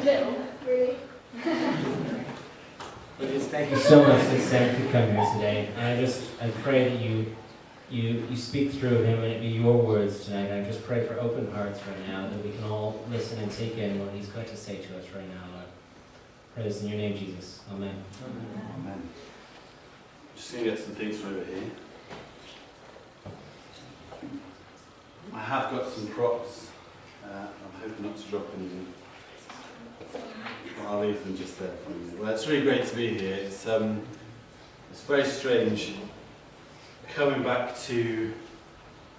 little, really. We just thank you so much that Sam could come here today. And I pray that you speak through him and it be your words tonight. I just pray for open hearts right now, that we can all listen and take in what he's going to say to us right now, Lord. Pray this in your name, Jesus. Amen. Amen. Just going to get some things from over here. I have got some props. I'm hoping not to drop anything. I'll leave them just there for you. Well, it's really great to be here. It's very strange coming back to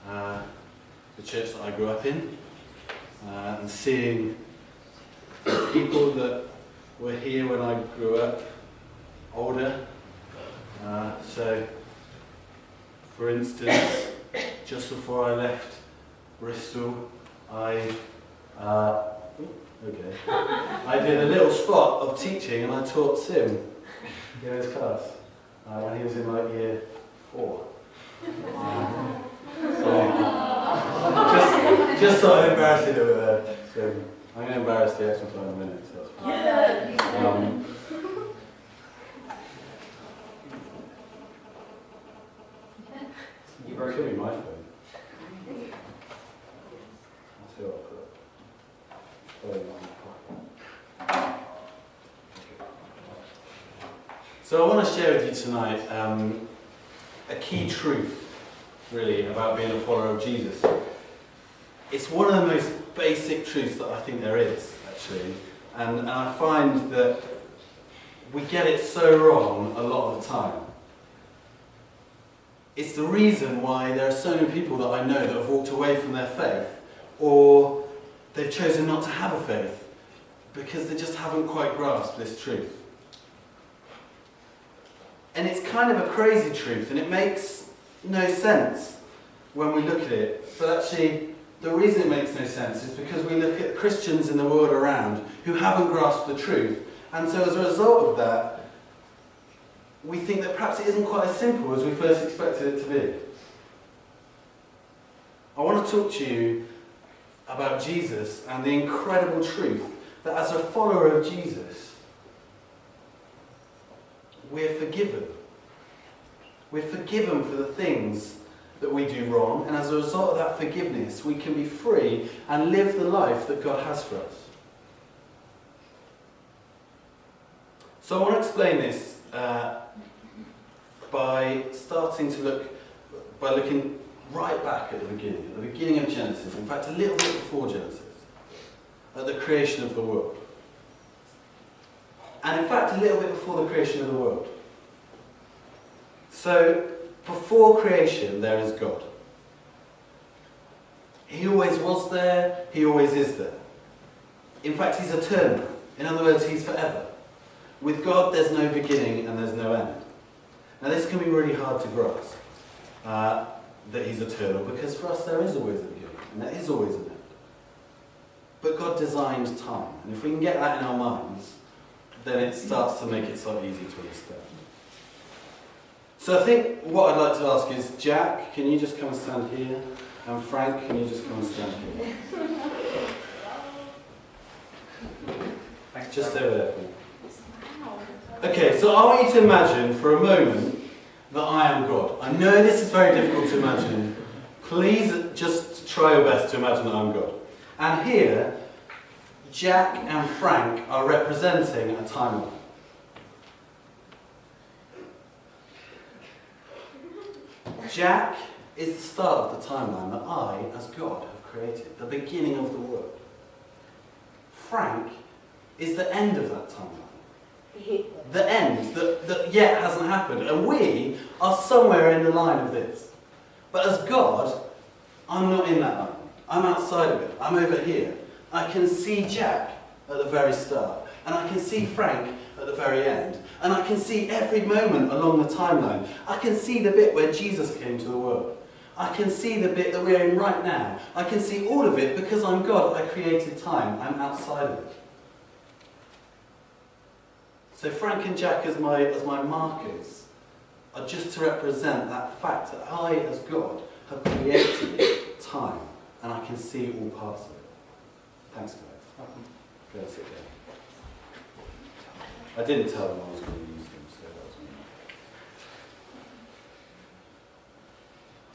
the church that I grew up in and seeing people that were here when I grew up older. So, for instance, just before I left Bristol, I did a little spot of teaching and I taught Sim in his class when he was in like year 4. Just thought I'd embarrass you with Sim. I'm going to embarrass the Exmouth in a minute. So that's fine. You broke me my phone. I'll see what I'll put. So I want to share with you tonight a key truth, really, about being a follower of Jesus. It's one of the most basic truths that I think there is, actually. And I find that we get it so wrong a lot of the time. It's the reason why there are so many people that I know that have walked away from their faith, or they've chosen not to have a faith, because they just haven't quite grasped this truth. And it's kind of a crazy truth, and it makes no sense when we look at it. But actually, the reason it makes no sense is because we look at Christians in the world around who haven't grasped the truth. And so as a result of that, we think that perhaps it isn't quite as simple as we first expected it to be. I want to talk to you about Jesus and the incredible truth that as a follower of Jesus, we're forgiven. We're forgiven for the things that we do wrong, and as a result of that forgiveness, we can be free and live the life that God has for us. So I want to explain this by looking right back at the beginning of Genesis, in fact a little bit before Genesis, at the creation of the world. And in fact a little bit before the creation of the world. So, before creation there is God. He always was there, he always is there. In fact he's eternal. In other words, he's forever. With God there's no beginning and there's no end. Now this can be really hard to grasp, that he's eternal, because for us there is always a beginning and there is always an end. But God designed time, and if we can get that in our minds, then it starts to make it slightly easier to understand. So I think what I'd like to ask is, Jack, can you just come and stand here? And Frank, can you just come and stand here? Just over there, please. Okay, so I want you to imagine for a moment that I am God. I know this is very difficult to imagine. Please just try your best to imagine that I'm God. And here, Jack and Frank are representing a timeline. Jack is the start of the timeline that I, as God, have created, the beginning of the world. Frank is the end of that timeline. The end that yet hasn't happened. And we are somewhere in the line of this. But as God, I'm not in that line. I'm outside of it. I'm over here. I can see Jack at the very start. And I can see Frank at the very end. And I can see every moment along the timeline. I can see the bit where Jesus came to the world. I can see the bit that we're in right now. I can see all of it because I'm God. I created time. I'm outside of it. So Frank and Jack as my markers are just to represent that fact that I, as God, have created time and I can see all parts of it. Thanks, guys. Go and sit down. I didn't tell them I was going to use them, so that was me.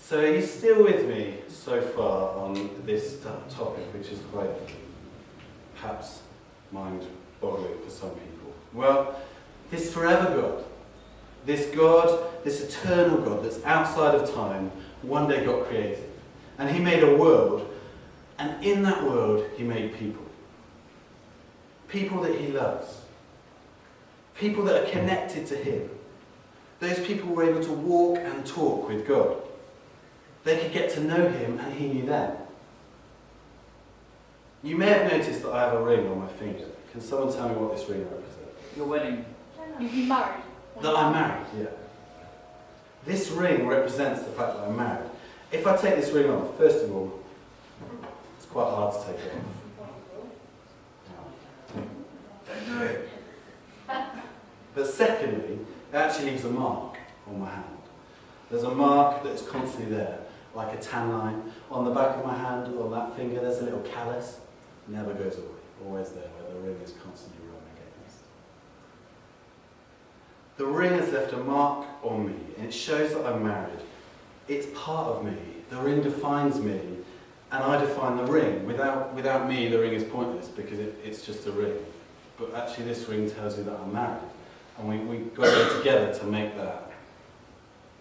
So are you still with me so far on this topic, which is quite perhaps mind-boggling for some people? Well, this forever God, this eternal God that's outside of time, one day got created. And he made a world, and in that world he made people. People that he loves. People that are connected to him. Those people were able to walk and talk with God. They could get to know him and he knew them. You may have noticed that I have a ring on my finger. Can someone tell me what this ring represents? Your wedding. You're married. That I'm married, yeah. This ring represents the fact that I'm married. If I take this ring off, first of all, it's quite hard to take it off. Don't do it. But secondly, it actually leaves a mark on my hand. There's a mark that's constantly there, like a tan line. On the back of my hand, on that finger, there's a little callus. Never goes away, always there, where the ring is constantly rubbing against. The ring has left a mark on me, and it shows that I'm married. It's part of me. The ring defines me, and I define the ring. Without me, the ring is pointless, because it's just a ring. But actually, this ring tells you that I'm married. And we've got to go together to make that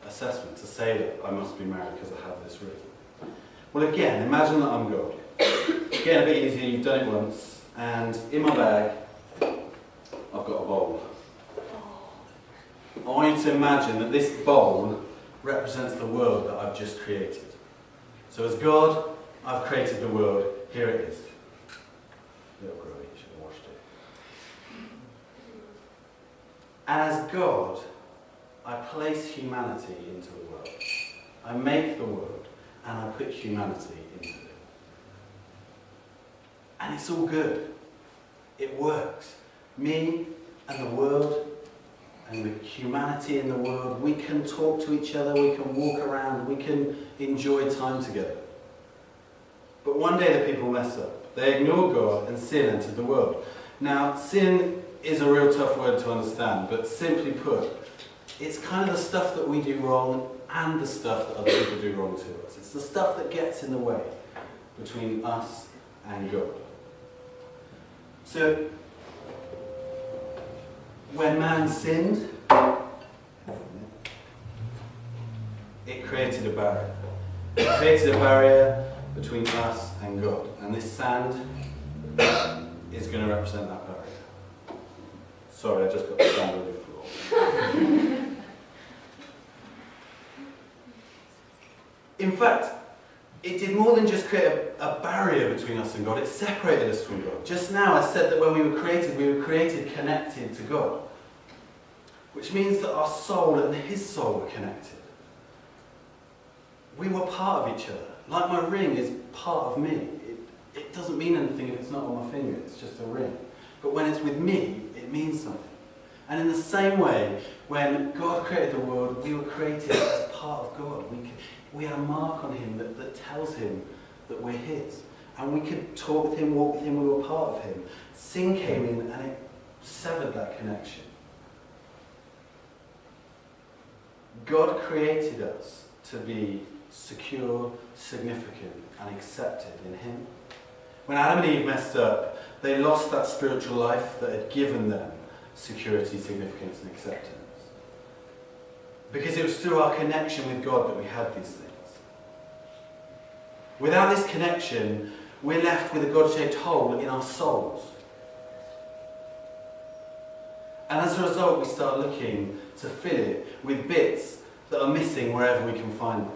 assessment, to say that I must be married because I have this ring. Well, again, imagine that I'm God. Again, a bit easier, you've done it once, and in my bag, I've got a bowl. I want you to imagine that this bowl represents the world that I've just created. So as God, I've created the world. Here it is. Little grubby, should have washed it. And as God, I place humanity into the world. I make the world, and I put humanity into it. And it's all good. It works. Me and the world, and the humanity in the world, we can talk to each other, we can walk around, we can enjoy time together. But one day the people mess up. They ignore God and sin entered the world. Now, sin is a real tough word to understand, but simply put, it's kind of the stuff that we do wrong and the stuff that other people do wrong to us. It's the stuff that gets in the way between us and God. So, when man sinned, it created a barrier. It created a barrier between us and God. And this sand is going to represent that barrier. Sorry, I just got the sand on the floor. In fact, it did more than just create a barrier between us and God, it separated us from God. Just now I said that when we were created connected to God. Which means that our soul and his soul were connected. We were part of each other. Like my ring is part of me. It doesn't mean anything if it's not on my finger, it's just a ring. But when it's with me, it means something. And in the same way, when God created the world, we were created as part of God. We had a mark on him that tells him that we're his. And we could talk with him, walk with him, we were part of him. Sin came in and it severed that connection. God created us to be secure, significant, and accepted in him. When Adam and Eve messed up, they lost that spiritual life that had given them security, significance, and acceptance. Because it was through our connection with God that we had these things. Without this connection, we're left with a God-shaped hole in our souls. And as a result, we start looking to fill it with bits that are missing wherever we can find them.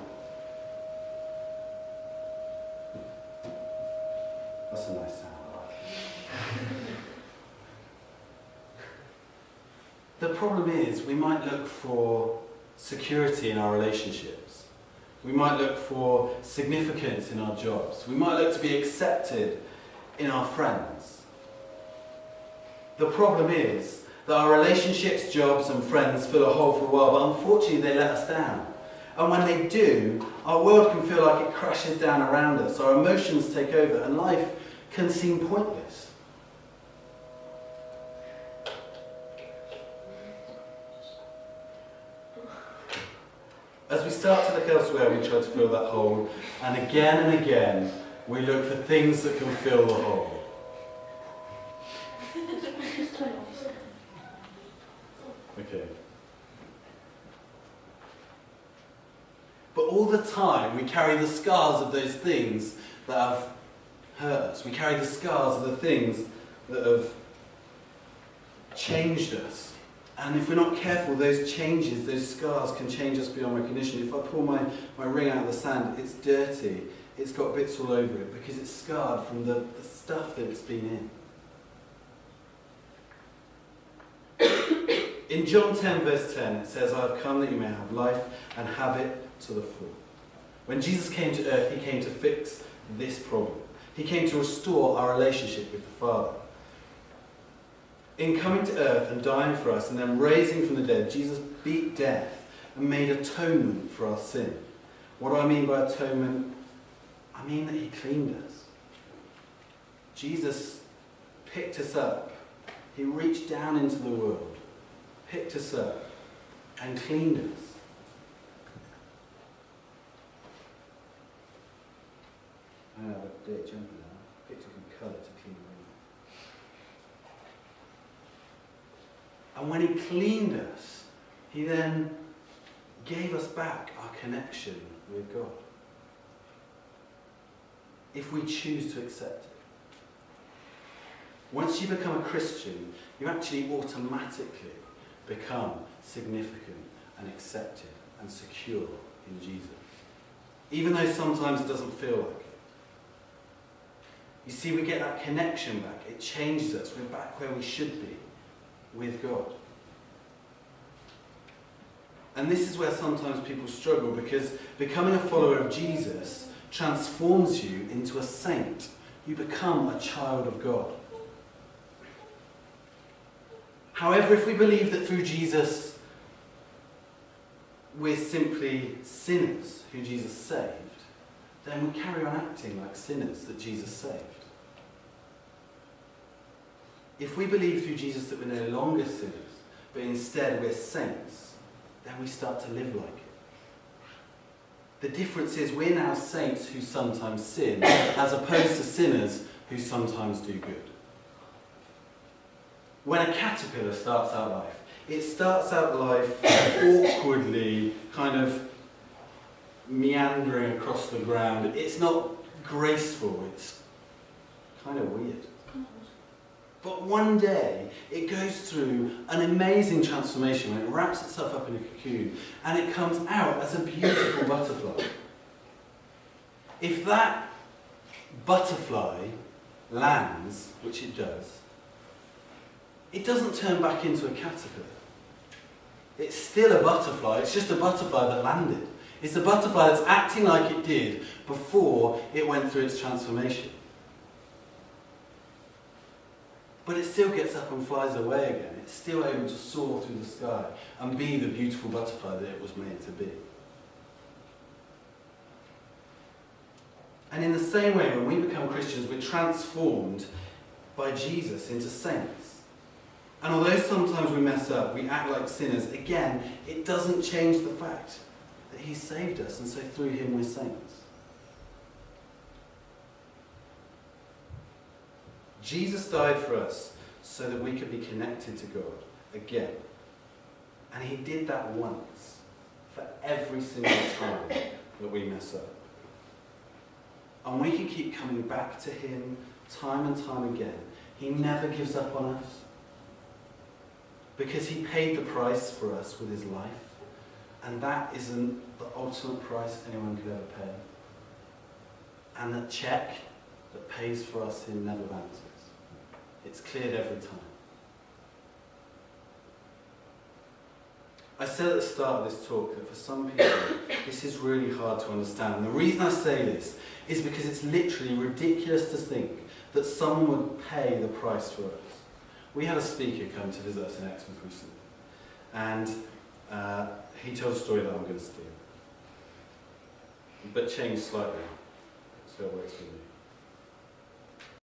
That's a nice sound. The problem is, we might look for security in our relationships. We might look for significance in our jobs. We might look to be accepted in our friends. The problem is that our relationships, jobs and friends fill a hole for a while, but unfortunately they let us down. And when they do, our world can feel like it crashes down around us, our emotions take over, and life can seem pointless. As we start to look elsewhere, we try to fill that hole, and again, we look for things that can fill the hole. Okay. But all the time, we carry the scars of those things that have hurt us. We carry the scars of the things that have changed us. And if we're not careful, those changes, those scars can change us beyond recognition. If I pull my ring out of the sand, it's dirty. It's got bits all over it because it's scarred from the stuff that it's been in. In John 10 verse 10 it says, I have come that you may have life and have it to the full. When Jesus came to earth, he came to fix this problem. He came to restore our relationship with the Father. In coming to earth and dying for us and then raising from the dead, Jesus beat death and made atonement for our sin. What do I mean by atonement? I mean that he cleaned us. Jesus picked us up. He reached down into the world, picked us up, and cleaned us. I have a dirty jumper now. Picked up some colour to clean the room. And when he cleaned us, he then gave us back our connection with God. If we choose to accept it. Once you become a Christian, you actually automatically become significant and accepted and secure in Jesus. Even though sometimes it doesn't feel like it. You see, we get that connection back. It changes us. We're back where we should be with God. And this is where sometimes people struggle, because becoming a follower of Jesus transforms you into a saint. You become a child of God. However, if we believe that through Jesus we're simply sinners who Jesus saved, then we carry on acting like sinners that Jesus saved. If we believe through Jesus that we're no longer sinners, but instead we're saints, then we start to live like it. The difference is we're now saints who sometimes sin, as opposed to sinners who sometimes do good. When a caterpillar starts out life, it starts out life awkwardly, kind of meandering across the ground. It's not graceful, it's kind of weird. But one day, it goes through an amazing transformation when it wraps itself up in a cocoon and it comes out as a beautiful butterfly. If that butterfly lands, which it does, it doesn't turn back into a caterpillar. It's still a butterfly, it's just a butterfly that landed. It's a butterfly that's acting like it did before it went through its transformation. But it still gets up and flies away again. It's still able to soar through the sky and be the beautiful butterfly that it was made to be. And in the same way, when we become Christians, we're transformed by Jesus into saints. And although sometimes we mess up, we act like sinners, again, it doesn't change the fact that he saved us, and so through him we're saints. Jesus died for us so that we could be connected to God again. And he did that once for every single time that we mess up. And we can keep coming back to him time and time again. He never gives up on us. Because he paid the price for us with his life. And that isn't the ultimate price anyone could ever pay. And that check that pays for our sin never bounces. It's cleared every time. I said at the start of this talk that for some people, this is really hard to understand. And the reason I say this is because it's literally ridiculous to think that someone would pay the price for us. We had a speaker come to visit us in Exmouth recently, and he told a story that I'm going to steal, but changed slightly, so it works for me.